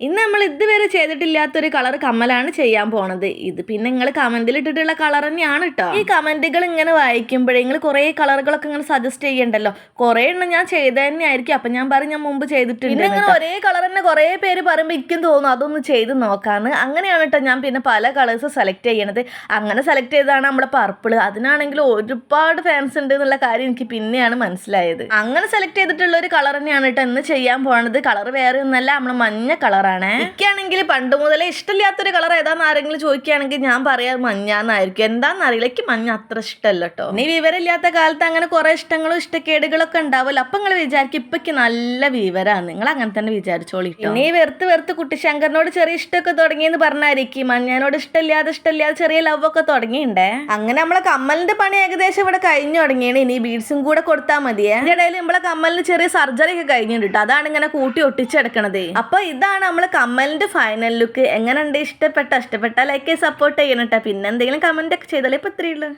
ഇന്ന് നമ്മൾ ഇതുവരെ ചെയ്തിട്ടില്ലാത്തൊരു കളർ കമ്മലാണ് ചെയ്യാൻ പോണത്. ഇത് പിന്നെ നിങ്ങൾ കമന്റിൽ ഇട്ടിട്ടുള്ള കളർ തന്നെയാണ് കേട്ടോ. ഈ കമന്റുകൾ ഇങ്ങനെ വായിക്കുമ്പോഴേ നിങ്ങൾ കുറേ കളറുകളൊക്കെ ഇങ്ങനെ സജസ്റ്റ് ചെയ്യണ്ടല്ലോ. കുറേ എണ്ണം ഞാൻ ചെയ്ത തന്നെ ആയിരിക്കും. അപ്പൊ ഞാൻ പറയും ഞാൻ മുമ്പ് ചെയ്തിട്ടുണ്ട്. പിന്നെ ഇങ്ങനെ ഒരേ കളർ തന്നെ കുറേ പേര് പറയുമ്പോൾ എനിക്കും തോന്നും അതൊന്ന് ചെയ്ത് നോക്കാന്ന്. അങ്ങനെയാണ് കേട്ടോ ഞാൻ പിന്നെ പല കളേഴ്സ് സെലക്ട് ചെയ്യണത്. അങ്ങനെ സെലക്ട് ചെയ്തതാണ് നമ്മുടെ പർപ്പിൾ. അതിനാണെങ്കിൽ ഒരുപാട് ഫാൻസ് ഉണ്ട് എന്നുള്ള കാര്യം എനിക്ക് പിന്നെയാണ് മനസ്സിലായത്. അങ്ങനെ സെലക്ട് ചെയ്തിട്ടുള്ള ഒരു കളർ തന്നെയാണ് കേട്ടോ ഇന്ന് ചെയ്യാൻ പോണത്. കളർ വേറെ ഒന്നല്ല, നമ്മളെ മഞ്ഞ കളർ. എനിക്കാണെങ്കിൽ പണ്ട് മുതലേ ഇഷ്ടമില്ലാത്തൊരു കളർ ഏതാന്ന് ആരെങ്കിലും ചോദിക്കുകയാണെങ്കിൽ ഞാൻ പറയാം മഞ്ഞാന്നായിരിക്കും. എന്താണെന്നറിയില്ല, എനിക്ക് മഞ്ഞ അത്ര ഇഷ്ടമല്ല കേട്ടോ. നീ വിവരമില്ലാത്ത കാലത്ത് അങ്ങനെ കുറെ ഇഷ്ടങ്ങളും ഇഷ്ടക്കേടുകളൊക്കെ ഉണ്ടാവുമല്ലോ. അപ്പൊ നിങ്ങൾ വിചാരിക്കും ഇപ്പൊക്ക് നല്ല വിവരമാണ്. നിങ്ങൾ അങ്ങനെ തന്നെ വിചാരിച്ചോളി. നീ വെറുത്ത് കുട്ടിശങ്കറിനോട് ചെറിയ ഇഷ്ടമൊക്കെ തുടങ്ങിയെന്ന് പറഞ്ഞായിരിക്കും മഞ്ഞാനോട് ഇഷ്ടമില്ലാതെ ചെറിയ ലവ് ഒക്കെ തുടങ്ങിയിണ്ടേ. അങ്ങനെ നമ്മളെ കമ്മലിന്റെ പണി ഏകദേശം ഇവിടെ കഴിഞ്ഞു തുടങ്ങിയാണ്. ഇനി ബീഡ്സും കൂടെ കൊടുത്താൽ മതിയേ. അതിന്റെ ഇടയിൽ നമ്മളെ കമ്മലിന് ചെറിയ സർജറി ഒക്കെ കഴിഞ്ഞിട്ടുണ്ട്. അതാണ് ഇങ്ങനെ കൂട്ടി ഒട്ടിച്ചെടുക്കണത്. അപ്പൊ ഇതാണ് നമ്മള് കമ്മലിന്റെ ഫൈനൽ ലുക്ക്. എങ്ങനെയുണ്ട്? ഇഷ്ടപ്പെട്ട ലൈക്ക് സപ്പോർട്ട് ചെയ്യണം കേട്ടോ. പിന്നെ എന്തെങ്കിലും കമന്റ് ഒക്കെ ചെയ്താലേ ഇപ്പൊ ഇത്രയുള്ളൂ.